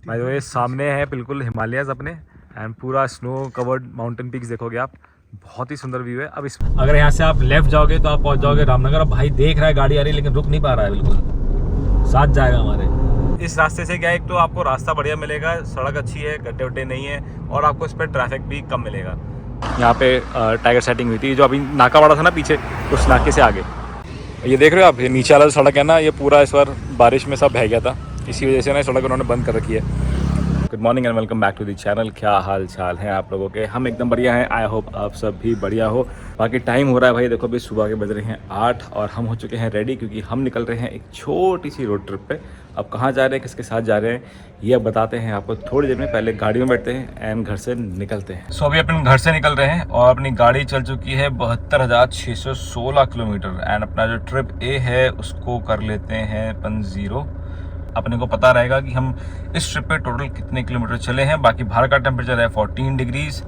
भाई तो ये सामने है बिल्कुल हिमालयस अपने एंड पूरा स्नो कवर्ड माउंटेन पीक्स देखोगे आप, बहुत ही सुंदर व्यू है। अब इस अगर यहाँ से आप लेफ्ट जाओगे तो आप पहुँच जाओगे रामनगर। अब भाई देख रहा है गाड़ी आ रही है लेकिन रुक नहीं पा रहा है, बिल्कुल साथ जाएगा हमारे। इस रास्ते से क्या है, एक तो आपको रास्ता बढ़िया मिलेगा, सड़क अच्छी है, गड्ढे वड्ढे नहीं है और आपको इस पर ट्रैफिक भी कम मिलेगा। यहाँ पे टाइगर सेटिंग हुई थी, जो अभी नाका वाला था ना पीछे, उस नाके से आगे ये देख रहे हो आप, ये नीचे वाला सड़क है ना, ये पूरा इस बार बारिश में सब बह गया था, इसी वजह से ना सड़क उन्होंने बंद कर रखी है। Good morning and welcome back to the channel. क्या हाल चाल है आप लोगों के? हम एकदम बढ़िया हैं, आई होप आप सब भी बढ़िया हो। बाकी टाइम हो रहा है भाई, देखो अभी सुबह के बज रहे हैं 8 और हम हो चुके हैं रेडी, क्योंकि हम निकल रहे हैं एक छोटी सी रोड ट्रिप पे। अब कहाँ जा रहे हैं, किसके साथ जा रहे हैं, ये अब बताते हैं आपको थोड़ी देर में। पहले गाड़ी में बैठते हैं एंड घर से निकलते हैं। सो अभी अपने घर से निकल रहे हैं और अपनी गाड़ी चल चुकी है 72,616 किलोमीटर एंड अपना जो ट्रिप ए है उसको कर लेते हैं 10। अपने को पता रहेगा कि हम इस ट्रिप पे टोटल कितने किलोमीटर चले हैं। बाकी बाहर का टेम्परेचर है 14 डिग्रीज।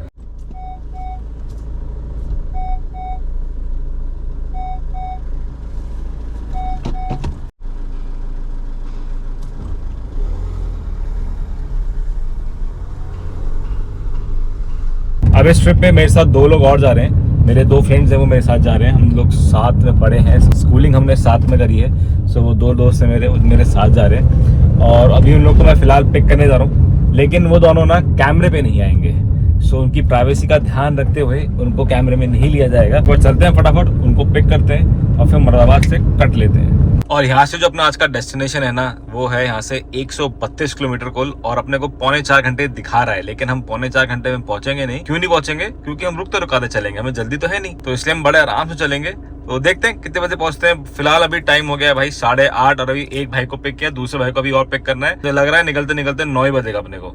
अब इस ट्रिप पे मेरे साथ 2 लोग और जा रहे हैं, मेरे 2 फ्रेंड्स हैं, वो मेरे साथ जा रहे हैं। हम लोग साथ में पढ़े हैं, स्कूलिंग हमने साथ में करी है। सो वो 2 दोस्त हैं मेरे साथ जा रहे हैं और अभी उन लोग को मैं फ़िलहाल पिक करने जा रहा हूँ, लेकिन वो दोनों ना कैमरे पे नहीं आएंगे। सो उनकी प्राइवेसी का ध्यान रखते हुए उनको कैमरे में नहीं लिया जाएगा। वो चलते हैं फटाफट, उनको पिक करते हैं और फिर मुरादाबाद से कट लेते हैं। और यहाँ से जो अपना आज का डेस्टिनेशन है ना, वो है यहाँ से 132 किलोमीटर कुल और अपने को 3.25 घंटे दिखा रहा है, लेकिन हम 3.25 घंटे में पहुंचेंगे नहीं। क्यों नहीं पहुंचेंगे? क्योंकि हम रुकते रुकाते चलेंगे, हमें जल्दी तो है नहीं, तो इसलिए हम बड़े आराम से चलेंगे। तो देखते हैं कितने बजे पहुंचते हैं। फिलहाल अभी टाइम हो गया है भाई 8:30 और अभी एक भाई को पिक किया, दूसरे भाई को अभी और पिक करना है। तो लग रहा है निकलते निकलते 9 ही बजेगा अपने को।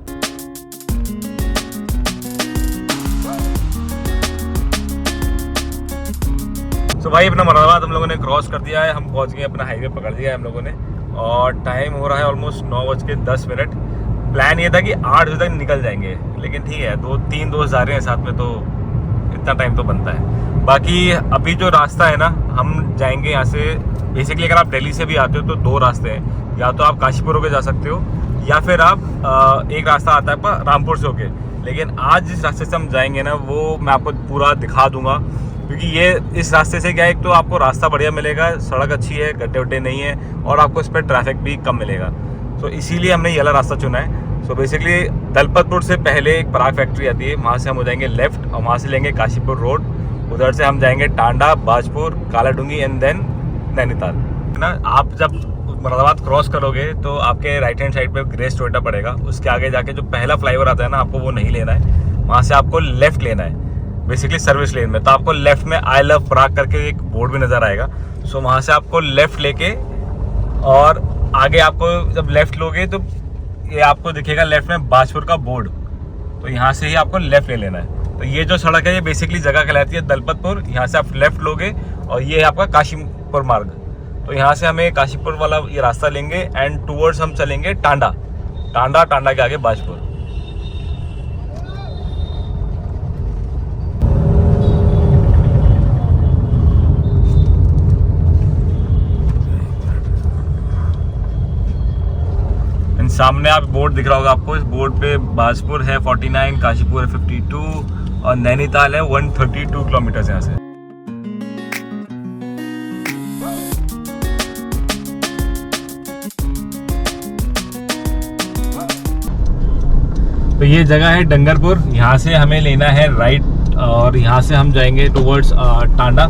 तो भाई अपना मुरादाबाद हम लोगों ने क्रॉस कर दिया है, हम पहुंच गए, अपना हाईवे पकड़ दिया है हम लोगों ने और टाइम हो रहा है ऑलमोस्ट 9:10। प्लान ये था कि 8 बजे तक निकल जाएंगे, लेकिन ठीक है 2-3 दोस्त जा रहे हैं साथ में, तो इतना टाइम तो बनता है। बाकी अभी जो रास्ता है ना, हम जाएंगे यहाँ से। बेसिकली अगर आप दिल्ली से भी आते हो तो 2 रास्ते हैं, या तो आप काशीपुर होके जा सकते हो या फिर आप एक रास्ता आता है रामपुर से होके। लेकिन आज जिस रास्ते से हम जाएंगे ना, वो मैं आपको पूरा दिखा दूंगा, क्योंकि ये इस रास्ते से क्या है, एक तो आपको रास्ता बढ़िया मिलेगा, सड़क अच्छी है, गड्ढे वड्ढे नहीं है और आपको इस पर ट्रैफिक भी कम मिलेगा। तो इसीलिए हमने ये वाला रास्ता चुना है। सो बेसिकली दलपतपुर से पहले एक पराग फैक्ट्री आती है, वहाँ से हम हो जाएंगे लेफ्ट और वहाँ से लेंगे काशीपुर रोड। उधर से हम जाएंगे टांडा, बाजपुर, कालाडूंगी एंड देन नैनीताल ना। आप जब मुरादाबाद क्रॉस करोगे तो आपके राइट हैंड साइड पे ग्रेस टोयोटा पड़ेगा, उसके आगे जाके जो पहला फ्लाईओवर आता है ना, आपको वो नहीं लेना है, वहाँ से आपको लेफ्ट लेना है बेसिकली सर्विस लेन में। तो आपको लेफ्ट में आई लव पराग करके एक बोर्ड भी नज़र आएगा। सो वहाँ से आपको लेफ्ट लेके और आगे आपको जब लेफ्ट लोगे तो ये आपको दिखेगा लेफ्ट में बाजपुर का बोर्ड, तो यहाँ से ही आपको लेफ्ट ले लेना है। तो ये जो सड़क है ये बेसिकली जगह कहलाती है दलपतपुर। यहाँ से आप लेफ्ट लोगे और ये है आपका काशीपुर मार्ग। तो यहाँ से हमें काशीपुर वाला ये रास्ता लेंगे एंड टूवर्ड्स हम चलेंगे टांडा के आगे बाजपुर। सामने आप बोर्ड दिख रहा होगा आपको, इस बोर्ड पे बाजपुर है 49, काशीपुर है 52 और नैनीताल है 132 किलोमीटर यहाँ से। तो ये जगह है डंगरपुर, यहाँ से हमें लेना है राइट और यहाँ से हम जाएंगे टुवर्ड्स टांडा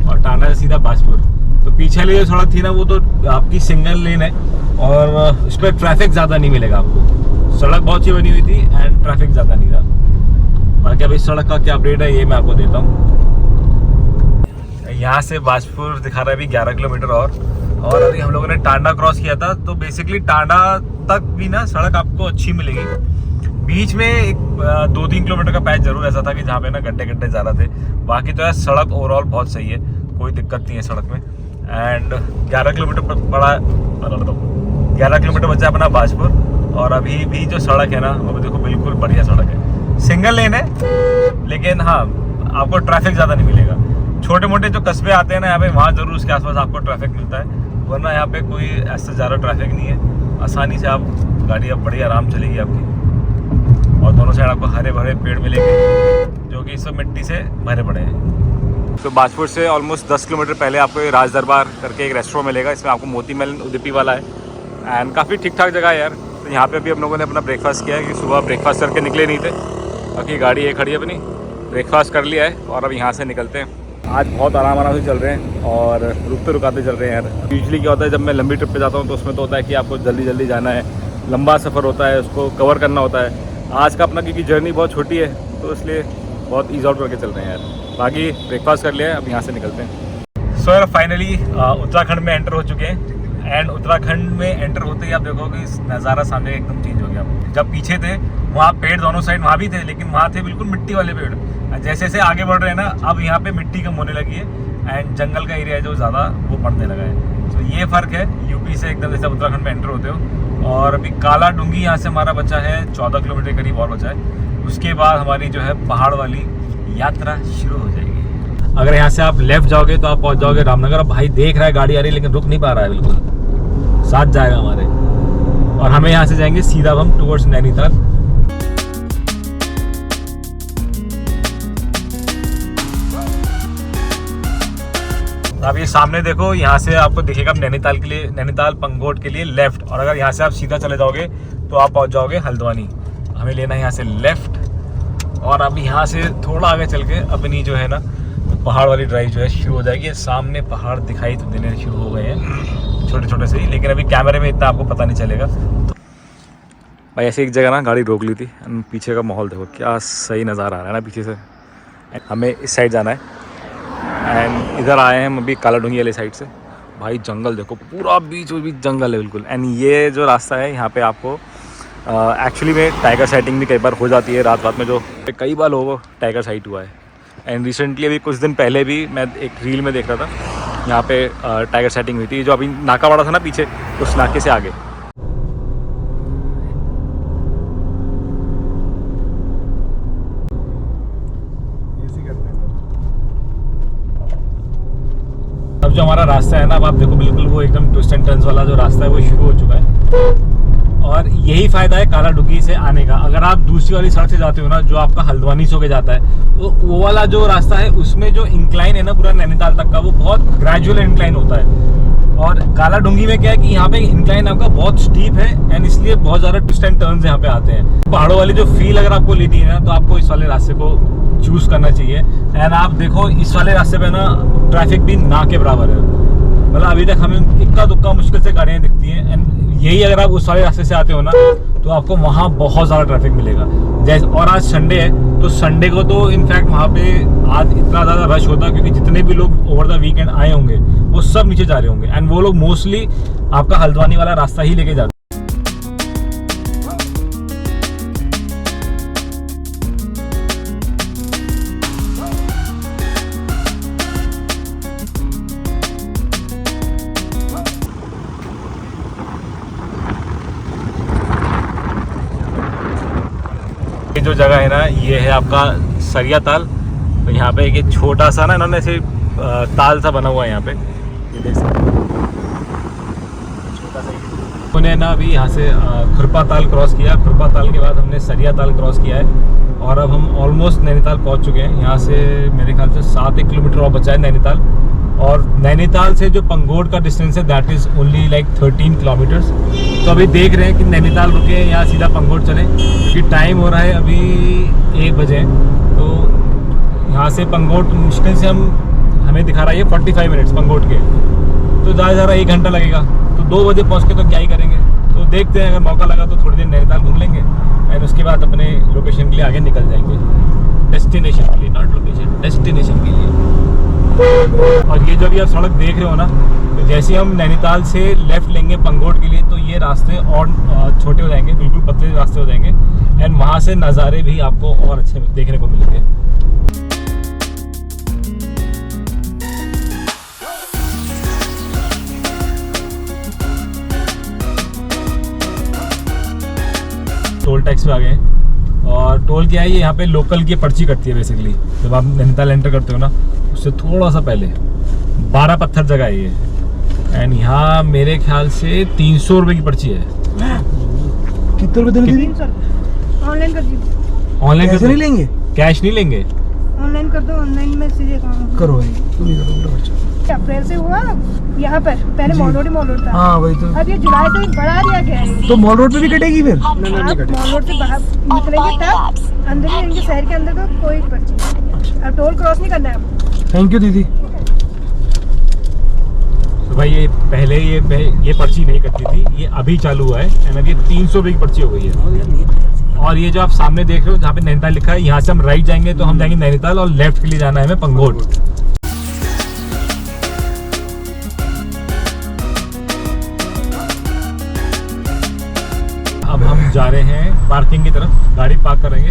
और टांडा से सीधा बाजपुर। तो पीछे वाली जो सड़क थी ना, वो तो आपकी सिंगल लेन है और इस पर ट्रैफिक ज़्यादा नहीं मिलेगा आपको। सड़क बहुत अच्छी बनी हुई थी एंड ट्रैफिक ज़्यादा नहीं था। बाकी अभी इस सड़क का क्या अपडेट है ये मैं आपको देता हूँ। यहाँ से बाजपुर दिखा रहा है अभी 11 किलोमीटर और अभी हम लोगों ने टांडा क्रॉस किया था। तो बेसिकली टांडा तक भी ना सड़क आपको अच्छी मिलेगी। बीच में एक 2-3 किलोमीटर का पैच जरूर ऐसा था कि जहाँ पे ना गड्ढे ज़्यादा थे, बाकी तो है सड़क ओवरऑल बहुत सही है, कोई दिक्कत नहीं है सड़क में। एंड 11 किलोमीटर बचा अपना बाजपुर और अभी भी जो सड़क है ना, वो देखो बिल्कुल बढ़िया सड़क है, सिंगल लेन है, लेकिन हाँ आपको ट्रैफिक ज़्यादा नहीं मिलेगा। छोटे मोटे जो कस्बे आते हैं ना यहाँ पे, वहाँ जरूर उसके आसपास आपको ट्रैफिक मिलता है, वरना यहाँ पे कोई ऐसा ज़्यादा ट्रैफिक नहीं है। आसानी से आप गाड़ी अब बड़ी आराम चलेगी आपकी। और दोनों साइड आपको हरे भरे पेड़ मिलेंगे जो कि सब मिट्टी से भरे पड़े हैं। तो बाजपुर से ऑलमोस्ट 10 किलोमीटर पहले आपको ये राज दरबार करके एक रेस्टोरेंट मिलेगा। इसमें आपको मोती महल उडुपी वाला है एंड काफ़ी ठीक ठाक जगह है यार। तो यहाँ पे भी हम लोगों ने अपना ब्रेकफास्ट किया है कि सुबह ब्रेकफास्ट करके निकले नहीं थे। बाकी गाड़ी ये खड़ी है अपनी, ब्रेकफास्ट कर लिया है और अब यहाँ से निकलते हैं। आज बहुत आराम से चल रहे हैं और रुकते रुकाते चल रहे हैं यार। यूजुअली क्या होता है जब मैं लंबी ट्रिप पे जाता हूँ तो उसमें तो होता है कि आपको जल्दी जाना है, लंबा सफ़र होता है, उसको कवर करना होता है। आज का अपना क्योंकि जर्नी बहुत छोटी है तो इसलिए बहुत ईज आउट करके चल रहे हैं यार। बाकी ब्रेकफास्ट कर लिया है, अब यहाँ से निकलते हैं। सो यार फाइनली उत्तराखंड में एंटर हो चुके हैं एंड उत्तराखंड में एंटर होते ही आप देखोगे इस नज़ारा सामने एकदम चेंज हो गया। जब पीछे थे वहाँ पेड़ दोनों साइड वहाँ भी थे, लेकिन वहाँ थे बिल्कुल मिट्टी वाले पेड़। जैसे जैसे आगे बढ़ रहे हैं ना, अब यहाँ पे मिट्टी कम होने लगी है एंड जंगल का एरिया है जो ज़्यादा वो बढ़ने लगा है। तो ये फ़र्क है यूपी से एकदम जैसे उत्तराखंड में एंटर होते हो। और अभी काला डूंगी यहाँ से हमारा बचा है 14 किलोमीटर करीब और बचा है। उसके बाद हमारी जो है पहाड़ वाली यात्रा शुरू हो जाएगी। अगर यहाँ से आप लेफ्ट जाओगे तो आप पहुँच जाओगे रामनगर। अब भाई देख रहा है गाड़ी आ रही है लेकिन रुक नहीं पा रहा है, बिल्कुल साथ जाएगा हमारे। और हमें यहाँ से जाएंगे सीधा हम टुवर्ड्स नैनीताल। अब ये सामने देखो, यहाँ से आपको दिखेगा नैनीताल के लिए, नैनीताल पंगोट के लिए लेफ्ट। और अगर यहाँ से आप सीधा चले जाओगे तो आप पहुँच जाओगे हल्द्वानी। हमें लेना है यहाँ से लेफ्ट और अब यहाँ से थोड़ा आगे चल के अपनी जो है ना पहाड़ वाली ड्राइव जो है शुरू हो जाएगी। सामने पहाड़ दिखाई तो देने शुरू हो गए हैं छोटे छोटे से ही, लेकिन अभी कैमरे में इतना आपको पता नहीं चलेगा। भाई ऐसे एक जगह ना गाड़ी रोक ली थी, पीछे का माहौल देखो क्या सही नज़ारा आ रहा है ना पीछे से। हमें इस साइड जाना है एंड इधर आए हैं हम अभी काला डूंगी वाले साइड से। भाई जंगल देखो, पूरा बीच जंगल है बिल्कुल। एंड ये जो रास्ता है यहाँ पे आपको एक्चुअली में टाइगर साइटिंग भी कई बार हो जाती है रात में, जो कई बार लोगों को टाइगर साइट हुआ है। एंड रिसेंटली अभी कुछ दिन पहले भी मैं एक रील में देख रहा था, यहाँ पे टाइगर साइटिंग हुई थी। जो अभी नाका वाड़ा था ना पीछे, उस नाके से आगे। अब जो हमारा रास्ता है ना, अब आप देखो बिल्कुल वो एकदम ट्विस्ट एंड टर्न्स वाला जो रास्ता है वो शुरू हो चुका है। और यही फायदा है काला डूंगी से आने का। अगर आप दूसरी वाली सड़क से जाते हो ना, जो आपका हल्द्वानी से होके जाता है, तो वो वाला जो रास्ता है उसमें जो इंक्लाइन है ना पूरा नैनीताल तक का, वो बहुत ग्रेजुअल इंक्लाइन होता है। और काला डूंगी में क्या है कि यहाँ पे इंक्लाइन आपका बहुत स्टीप है एंड इसलिए बहुत ज़्यादा ट्विस्ट एंड टर्न्स यहाँ पे आते हैं। पहाड़ों वाली जो फील अगर आपको लेनी है ना, तो आपको इस वाले रास्ते को चूज करना चाहिए। एंड आप देखो इस वाले रास्ते पे ना ट्रैफिक भी ना के बराबर है। मतलब अभी तक हमें इक्का दुक्का मुश्किल से गाड़ियाँ दिखती हैं। एंड यही अगर आप उस वाले रास्ते से आते हो ना, तो आपको वहाँ बहुत ज़्यादा ट्रैफिक मिलेगा। जैसे और आज संडे है, तो संडे को तो इनफैक्ट वहाँ पे आज इतना ज़्यादा रश होता है क्योंकि जितने भी लोग ओवर द वीकेंड आए होंगे वो सब नीचे जा रहे होंगे। एंड वो लोग मोस्टली आपका हल्द्वानी वाला रास्ता ही लेके जाते हैं। जो जगह है ना, ये है आपका सरिया ताल। तो यहाँ पे एक छोटा सा ना इन्होंने ऐसे ताल सा बना हुआ है यहाँ पे, ये देख सकते हैं छोटा सा। उन्होंने ना अभी यहाँ से खुरपा ताल क्रॉस किया। खुरपा ताल के बाद हमने सरिया ताल क्रॉस किया है और अब हम ऑलमोस्ट नैनीताल पहुँच चुके हैं। यहाँ से मेरे ख्याल से 7 किलोमीटर और बचा है नैनीताल। और नैनीताल से जो पंगोट का डिस्टेंस है that is only like 13 kilometres. तो अभी देख रहे हैं कि नैनीताल रुके या सीधा पंगोट चलें, क्योंकि टाइम हो रहा है अभी 1 बजे। तो यहाँ से पंगोट मुश्किल से हमें दिखा रहा है 45 मिनट्स पंगोट के, तो ज़्यादा 1 घंटा लगेगा। तो 2 बजे पहुँच के तो क्या ही करेंगे। तो देखते हैं, अगर मौका लगा तो थोड़ी देर नैनीताल घूम लेंगे एंड उसके बाद अपने लोकेशन के लिए आगे निकल जाएंगे। डेस्टिनेशन के लिए, नॉट लोकेशन, डेस्टिनेशन के लिए। और ये जो भी आप सड़क देख रहे हो ना, तो जैसे हम नैनीताल से लेफ़्ट लेंगे पंगोट के लिए, तो ये रास्ते और छोटे हो जाएंगे, बिल्कुल पतले रास्ते हो जाएंगे एंड वहाँ से नज़ारे भी आपको और अच्छे देखने को मिलेंगे। टोल टैक्स पे आ गए। और टोल क्या है, ये यहाँ पे लोकल की पर्ची कटती है बेसिकली। जब आप नैनीताल एंटर करते हो ना, उससे थोड़ा सा पहले 12 पत्थर जगह है ये। एंड यहाँ मेरे ख्याल से 300 रुपये की पर्ची है। कितने रुपए देने दीदी? ऑनलाइन कर दीजिए। ऑनलाइन कैसे नहीं लेंगे? कैश नहीं लेंगे। ऑनलाइन कर दो, ऑनलाइन में सीधे काम करो भाई, तुम ही करो बेटा बच्चा। अप्रैल से हुआ यहाँ पर, पहले जी। मॉल रोड था। हाँ वही तो। अब ये जुलाई से बढ़ा दिया गया है। तो मॉल रोड पे भी कटेगी फिर? आप मॉल रोड से बाहर निकलेंगे तब अंदर ही रहेंगे, शहर के अंदर तो कोई पर्ची नहीं। अब टोल क्रॉस नहीं करना है आपको। थैंक यू दीदी। तो भाई ये पहले ये पर्ची नहीं कटती थी, ये अभी चालू हुआ है एंड अभी 300 रुपये की पर्ची हो गई है। और ये जो आप सामने देख रहे हो जहाँ पे नैनीताल लिखा है, यहाँ से हम राइट जाएंगे तो हम जाएंगे नैनीताल, और लेफ्ट के लिए जाना है हमें पंगोट। अब हम जा रहे हैं पार्किंग की तरफ, गाड़ी पार्क करेंगे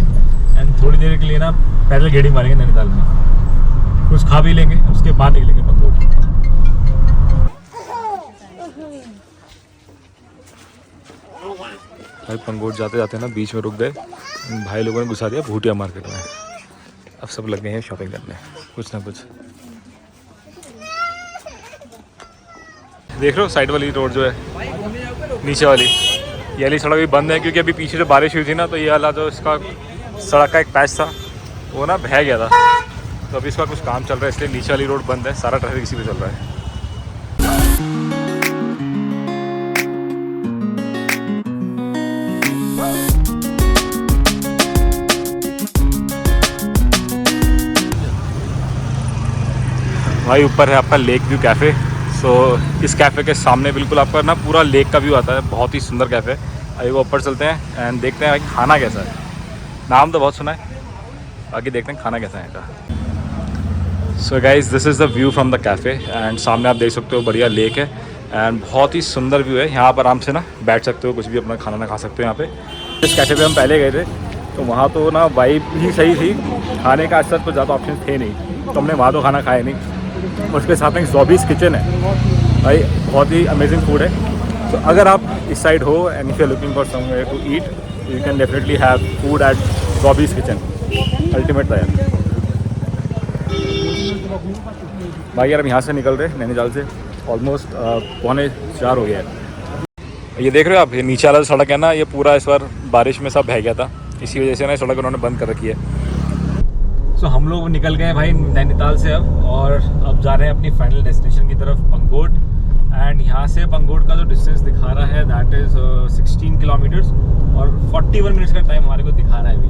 एंड थोड़ी देर के लिए ना पैदल गेड़ी मारेंगे नैनीताल में, कुछ खा भी लेंगे, उसके बाद निकलेंगे पंगोट। भाई पंगोट जाते जाते ना बीच में रुक गए, भाई लोगों ने घुसा दिया भूटिया मार्केट में। अब सब लग गए हैं शॉपिंग करने, कुछ ना कुछ। देख रहे हो साइड वाली रोड जो है, नीचे वाली ये वाली सड़क भी बंद है, क्योंकि अभी पीछे जो बारिश हुई थी ना, तो ये वाला जो इसका सड़क का एक पैच था वो ना बह गया था, तो अभी इसका कुछ काम चल रहा है, इसलिए नीचे वाली रोड बंद है, सारा ट्रैफिक इसी पे चल रहा है। भाई ऊपर है आपका लेक व्यू कैफ़े। सो इस कैफ़े के सामने बिल्कुल आपका ना पूरा लेक का व्यू आता है, बहुत ही सुंदर कैफ़े है। अभी वो ऊपर चलते हैं एंड देखते हैं भाई खाना कैसा है। नाम तो बहुत सुना है, बाकी देखते हैं खाना कैसा है इनका। So guys this is the view from the cafe and सामने आप देख सकते हो बढ़िया लेक है एंड बहुत ही सुंदर व्यू है। यहाँ पर आराम से ना बैठ सकते हो, कुछ भी अपना खाना ना खा सकते हो यहाँ पे। इस कैफ़े पे हम पहले गए थे तो वहाँ तो ना वाइब ही सही थी, खाने का आज तक कुछ ज़्यादा ऑप्शन थे नहीं, तो हमने वहाँ तो खाना खाया नहीं। उसके साथ में ज़ॉबीज़ किचन है भाई, बहुत ही अमेजिंग फूड है। तो अगर आप इस साइड हो and if you are looking for somewhere to eat, you can definitely have food at Zobi's kitchen. Ultimate था यार। भाई यार हम यहाँ से निकल रहे हैं नैनीताल से, ऑलमोस्ट 3:45 हो गया है। ये देख रहे हो आप, ये नीचे वाला सड़क है ना, ये पूरा इस बार बारिश में सब बह गया था, इसी वजह से ना सड़क उन्होंने बंद कर रखी है। तो हम लोग निकल गए भाई नैनीताल से अब, और अब जा रहे हैं अपनी फाइनल डेस्टिनेशन की तरफ पंगोट। एंड यहाँ से पंगोट का जो डिस्टेंस दिखा रहा है दैट इज़ 16 किलोमीटर्स, और 41 मिनट्स का टाइम हमारे को दिखा रहा है अभी।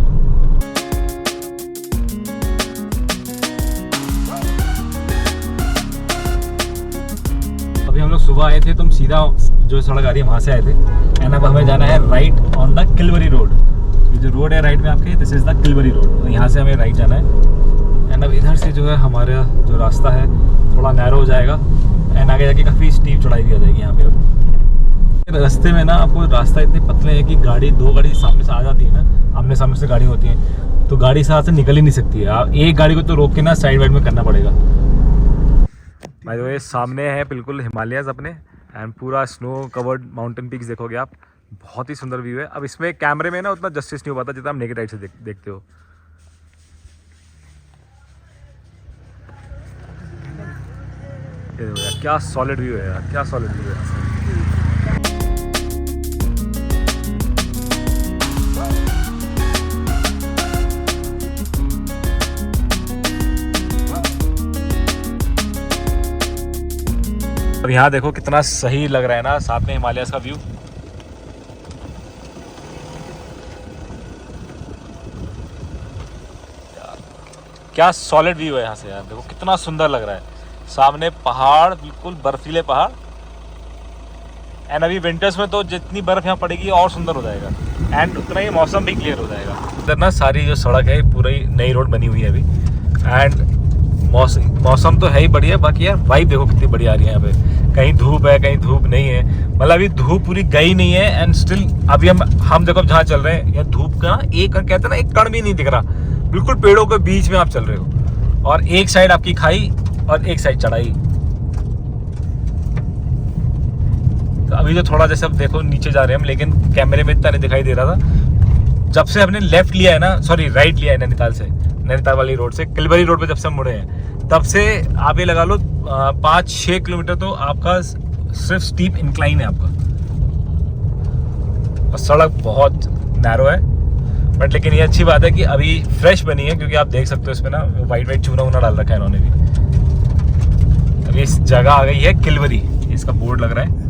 अभी हम लोग सुबह आए थे, तो हम सीधा जो सड़क आ रही है वहाँ से आए थे एंड अब हमें जाना है right on the Kilbury road. ये जो रोड है राइट में आपके, this is the Kilbury road, तो यहाँ से हमें राइट जाना है। एंड अब इधर से जो है हमारा जो रास्ता है थोड़ा नैरो हो जाएगा एंड आगे जाके काफ़ी स्टीप चढ़ाई भी आ जाएगी यहाँ पे। अब रास्ते में ना आपको रास्ता इतने पतले हैं कि दो गाड़ी सामने से आ जाती है ना, आमने सामने से गाड़ी होती है, तो गाड़ी साथ से निकल ही नहीं सकती है। आप एक गाड़ी को तो रोक के ना साइड वाइड में करना पड़ेगा। भाई तो ये सामने है बिल्कुल हिमालयाज़ अपने एंड पूरा स्नो कवर्ड माउंटेन पीक्स देखोगे आप, बहुत ही सुंदर व्यू है। अब इसमें कैमरे में ना उतना जस्टिस नहीं हो पाता जितना आप नेकेड आइट से देखते हो। ये देखो यार क्या सॉलिड व्यू है यार, क्या सॉलिड व्यू है। अब यहाँ देखो कितना सही लग रहा है ना, साथ में हिमालय का व्यू। क्या सॉलिड व्यू है यहाँ से यार, देखो कितना सुंदर लग रहा है। सामने पहाड़, बिल्कुल बर्फीले पहाड़, एंड अभी विंटर्स में तो जितनी बर्फ यहाँ पड़ेगी और सुंदर हो जाएगा एंड उतना ही मौसम भी क्लियर हो जाएगा। इधर ना सारी जो सड़क है पूरी नई रोड बनी हुई है अभी एंड मौसम तो है ही बढ़िया, बाकी यार वाइब देखो कितनी बढ़िया आ रही है यहाँ पे। कहीं धूप है कहीं धूप नहीं है, मतलब अभी धूप पूरी गई नहीं है एंड स्टिल अभी हम देखो जहाँ चल रहे हैं, यहाँ धूप का एक कहते हैं ना एक कण भी नहीं दिख रहा, बिल्कुल पेड़ों के बीच में आप चल रहे हो और एक साइड आपकी खाई और एक साइड चढ़ाई। तो अभी जो थोड़ा जैसे अब देखो नीचे जा रहे हैं हम, लेकिन कैमरे में इतना नहीं दिखाई दे रहा था। जब से हमने लेफ्ट लिया है ना, सॉरी राइट लिया है नैनीताल से, नैनीताल वाली रोड से किलवरी रोड पे जब से हम मुड़े हैं, तब से आप ये लगा लो 5-6 किलोमीटर तो आपका सिर्फ स्टीप इंक्लाइन है आपका। और सड़क बहुत नैरो है, बट लेकिन ये अच्छी बात है कि अभी फ्रेश बनी है, क्योंकि आप देख सकते हो इसमें ना वाइट वाइट चूना वूना डाल रखा है इन्होंने भी। अभी इस जगह आ गई है किलवरी, इसका बोर्ड लग रहा है।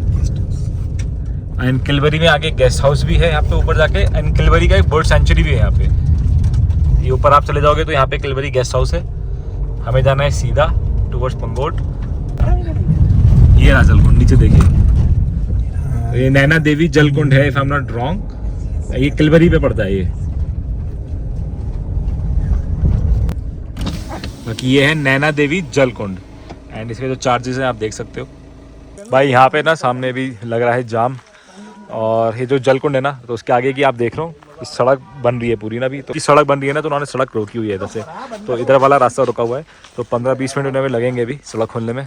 एंड किलवरी में आगे गेस्ट हाउस भी है यहाँ पे ऊपर जाके, एंड किलवरी का एक बर्ड सेंचुरी भी है यहाँ पे। ये ऊपर आप चले जाओगे तो यहाँ पे किलवरी गेस्ट हाउस है। हमें जाना है सीधा टुवर्ड्स पंगोट। ये रहा जलकुंड, नीचे देखिए, ये नैना देवी जलकुंड है if I am not wrong. ये किलवरी पे पड़ता है ये। बाकी ये है नैना देवी जलकुंड, एंड इसके जो चार्जेस हैं आप देख सकते हो। भाई यहाँ पे ना सामने भी लग रहा है जाम, और ये जो जलकुंड है ना, तो उसके आगे की आप देख रहे हो इस सड़क बन रही है पूरी ना। भी तो सड़क बन रही है ना, तो उन्होंने सड़क रोकी हुई है इधर से, तो इधर वाला रास्ता रुका हुआ है। तो 15-20 मिनट उन्हें लगेंगे अभी सड़क खोलने में।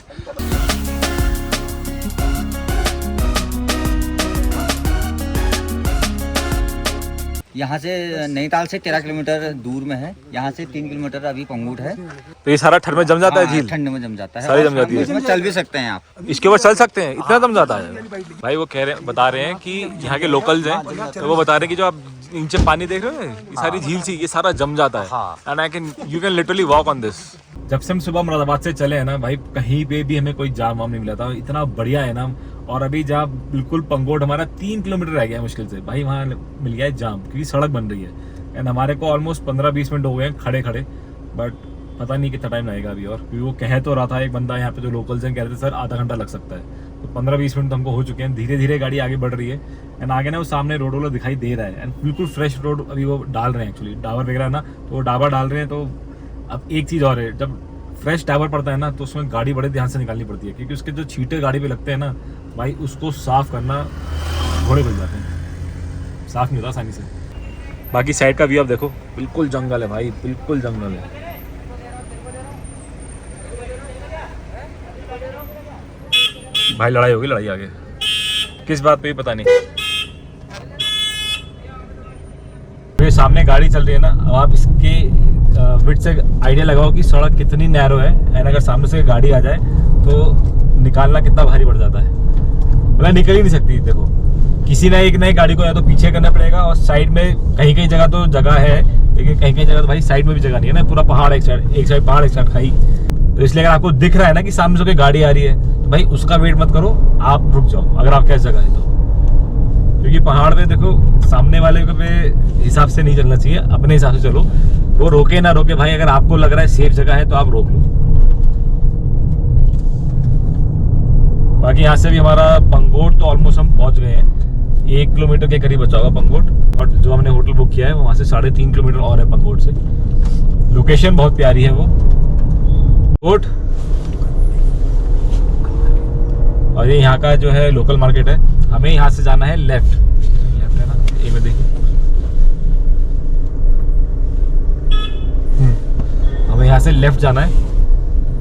यहाँ से नैनीताल से 13 किलोमीटर दूर में है। यहाँ से 3 किलोमीटर अभी पंगूट है। तो ये सारा ठंड में जम जाता है झील? ठंड में जम जाता है, सारी जम जाती है। इसमें चल भी सकते हैं आप, इसके ऊपर चल सकते हैं, इतना जम जाता है? भाई वो बता रहे हैं कि यहाँ के लोकल्स हैं, तो वो बता रहे हैं कि जो आप नीचे पानी देख रहे हो, ये सारी झील सी, ये सारा जम जाता है। And I can, you can literally walk on this. जब से हम सुबह मुरादाबाद से चले हैं ना भाई, कहीं पे भी हमें कोई जाम वाम नहीं मिला था, इतना बढ़िया है ना। और अभी जहाँ बिल्कुल पंगोट हमारा 3 किलोमीटर रह गया है मुश्किल से, भाई वहाँ मिल गया है जाम, क्योंकि सड़क बन रही है। एंड हमारे को ऑलमोस्ट 15-20 मिनट हो गए हैं खड़े खड़े, बट पता नहीं कितना टाइम लगेगा अभी। और क्योंकि वो कह तो रहा था एक बंदा यहाँ पे जो लोकल्स हैं, कह रहे थे सर आधा घंटा लग सकता है। तो 15-20 मिनट हमको हो चुके हैं। धीरे धीरे गाड़ी आगे बढ़ रही है, एंड आगे ना वो सामने रोड वाला दिखाई दे रहा है, एंड बिल्कुल फ्रेश रोड अभी वो डाल रहे हैं। एक्चुअली डाबर वगैरह ना, तो वो डाबर डाल रहे हैं। तो अब एक चीज़ और है, जब फ्रेश डाबर पड़ता है ना, तो उसमें गाड़ी बड़े ध्यान से निकालनी पड़ती है, क्योंकि उसके जो छींटे गाड़ी पे लगते हैं ना भाई, उसको साफ करना घोड़े बन जाते हैं, साफ नहीं होता आसानी से। बाकी साइड का व्यू आप देखो, बिल्कुल जंगल है भाई, बिल्कुल जंगल है। भाई लड़ाई होगी, लड़ाई आगे किस बात पे पता नहीं। ये सामने गाड़ी चल रही है ना, अब आप इसके विड्थ से आइडिया लगाओ कि सड़क कितनी नैरो है। एंड अगर सामने से गाड़ी आ जाए तो निकालना कितना भारी पड़ जाता है, मतलब निकल ही नहीं सकती। देखो किसी ना एक नई गाड़ी को या तो पीछे करना पड़ेगा, और साइड में कहीं कहीं जगह तो जगह है, लेकिन कहीं कहीं जगह तो भाई साइड में भी जगह नहीं है ना, पूरा पहाड़ एक साइड पहाड़ एक साइड खाई। तो इसलिए अगर आपको दिख रहा है ना कि सामने से कोई गाड़ी आ रही है, तो भाई उसका वेट मत करो, आप रुक जाओ अगर आपके पास जगह है तो। क्योंकि पहाड़ पे देखो सामने वाले को पे हिसाब से नहीं चलना चाहिए, अपने हिसाब से चलो। वो रोके ना रोके भाई, अगर आपको लग रहा है सेफ जगह है तो आप रोक लो। बाकी यहाँ से भी हमारा पंगोट तो ऑलमोस्ट हम पहुँच गए हैं, 1 किलोमीटर के करीब बचा होगा पंगोट। और जो हमने होटल बुक किया है वहाँ से 3.5 किलोमीटर और है पंगोट से। लोकेशन बहुत प्यारी है वो पंगोट। और ये यहाँ का जो है लोकल मार्केट है। हमें यहाँ से जाना है लेफ्ट है ना, एक में देखिए, हमें यहाँ से लेफ्ट जाना है।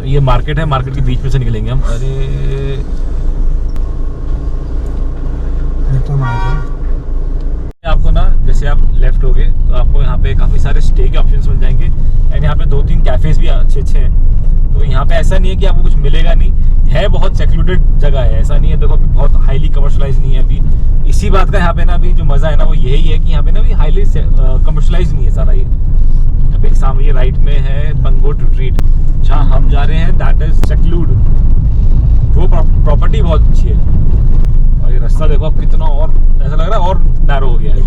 ये मार्केट है, मार्केट के बीच में से निकलेंगे हम। अरे आपको ना, जैसे आप लेफ्ट हो गए तो आपको यहाँ पे काफ़ी सारे स्टे के ऑप्शंस मिल जाएंगे। एंड यहाँ पे 2-3 कैफेज भी अच्छे हैं। तो यहाँ पे ऐसा नहीं है कि आपको कुछ मिलेगा नहीं, है बहुत सेक्लूडेड जगह है, ऐसा नहीं है। देखो बहुत हाईली कमर्शलाइज नहीं है अभी। इसी बात का यहाँ पे ना अभी जो मज़ा है ना, वो यही है कि यहाँ पे ना अभी हाईली कमर्शलाइज नहीं है सारा ये। अब एक सामने ये राइट में है पंगोट रिट्रीट, जहाँ हम जा रहे हैं, दैट इज सेक्लूड। वो प्रॉपर्टी बहुत अच्छी है। और ये रास्ता देखो अब कितना, और ऐसा लग रहा है और नैरो हो गया है।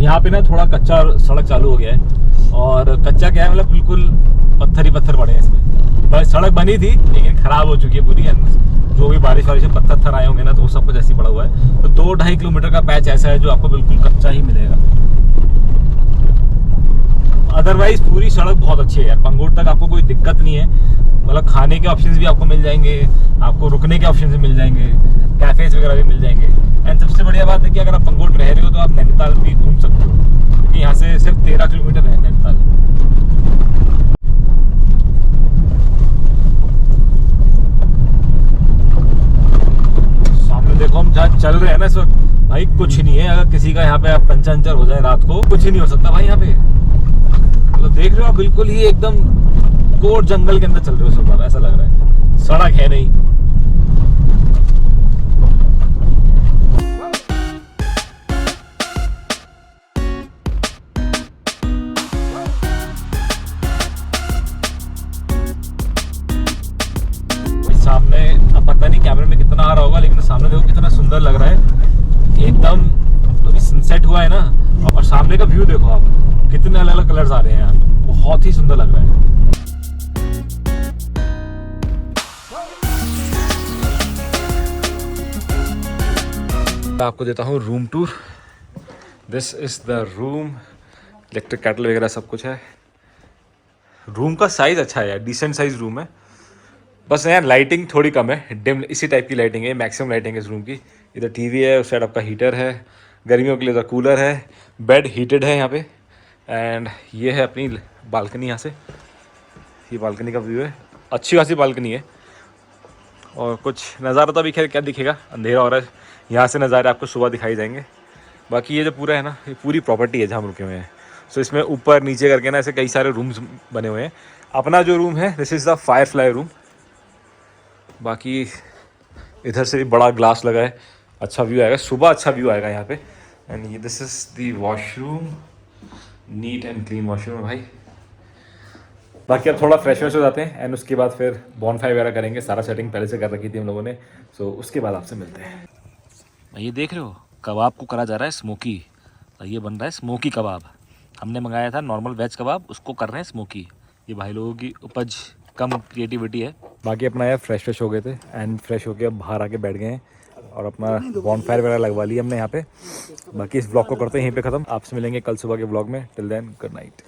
यहाँ पे ना थोड़ा कच्चा सड़क चालू हो गया है। और कच्चा क्या है, मतलब बिल्कुल पत्थर ही पत्थर पड़े हैं इसमें। बस सड़क बनी थी लेकिन खराब हो चुकी है पूरी। जो भी बारिश वारिश में पत्थर आए होंगे ना, तो वो सब कुछ ऐसे ही पड़ा हुआ है। तो 2-2.5 किलोमीटर का पैच ऐसा है जो आपको बिल्कुल कच्चा ही मिलेगा। अदरवाइज पूरी सड़क बहुत अच्छी है यार, पंगोट तक आपको कोई दिक्कत नहीं है। मतलब खाने के ऑप्शंस भी आपको मिल जाएंगे, आपको रुकने के ऑप्शंस भी मिल जाएंगे, कैफेज वगैरह भी मिल जाएंगे। एंड सबसे बढ़िया बात है कि अगर आप पंगोट रह रहे हो तो आप नैनीताल भी घूम सकते हो, क्योंकि यहाँ से सिर्फ 13 किलोमीटर है नैनीताल। सामने देखो हम जहाँ चल रहे हैं ना इस वक्त भाई कुछ नहीं है, अगर किसी का यहाँ पे पंचर हो जाए रात को, कुछ ही नहीं हो सकता भाई यहाँ पे। मतलब देख रहे हो आप, बिल्कुल ही एकदम कोर जंगल के अंदर चल रहे हो सब आप, ऐसा लग रहा है। सड़क है नहीं। सामने अब पता नहीं कैमरे में कितना आ रहा होगा, लेकिन सामने देखो कितना सुंदर लग रहा है एकदम। अभी सनसेट हुआ है ना, और सामने का व्यू देखो आप, कितने अलग अलग कलर्स आ रहे हैं यार, बहुत ही सुंदर लग रहा है। आपको देता हूँ room tour. This is the room, electric kettle वगैरह सब कुछ है। रूम का साइज अच्छा है यार, डिसेंट साइज रूम है। बस यार लाइटिंग थोड़ी कम है, डिम इसी टाइप की लाइटिंग है, मैक्सिमम लाइटिंग है इस रूम की। इधर टीवी है, उस साइड आपका हीटर है, गर्मियों के लिए इधर कूलर है, बेड हीटेड है यहाँ पे। एंड ये है अपनी बालकनी, यहाँ से ये बालकनी का व्यू है, अच्छी खासी बालकनी है। और कुछ नज़ारा तो अभी खैर क्या दिखेगा, अंधेरा हो रहा है। यहाँ से नज़ारे आपको सुबह दिखाई जाएंगे। बाकी ये जो पूरा है ना, ये पूरी प्रॉपर्टी है जहाँ हम रुके हुए हैं। सो इसमें ऊपर नीचे करके ना ऐसे कई सारे रूम्स बने हुए हैं। अपना जो रूम है, this is the Firefly room. बाकी इधर से भी बड़ा ग्लास लगा है, अच्छा व्यू आएगा, सुबह अच्छा व्यू आएगा यहाँ पे। एंड ये this is the washroom, neat and clean washroom है भाई। बाकी अब थोड़ा फ्रेश हो जाते हैं एंड उसके बाद फिर बॉनफायर वगैरह करेंगे। सारा सेटिंग पहले से कर रखी थी हम लोगों ने। सो उसके बाद आपसे मिलते हैं। ये देख रहे हो, कबाब को करा जा रहा है स्मोकी। ये बन रहा है स्मोकी कबाब। हमने मंगाया था नॉर्मल वेज कबाब, उसको कर रहे हैं स्मोकी। ये भाई लोगों की उपज कम क्रिएटिविटी है। बाकी अपना यार फ्रेश हो गए थे एंड फ्रेश होके अब बाहर आके बैठ गए हैं और अपना बॉनफायर वगैरह लगवा ली हमने यहाँ पे। बाकी इस ब्लॉग को करते हैं यहीं पे ख़त्म। आपसे मिलेंगे कल सुबह के ब्लॉग में। Till then good night.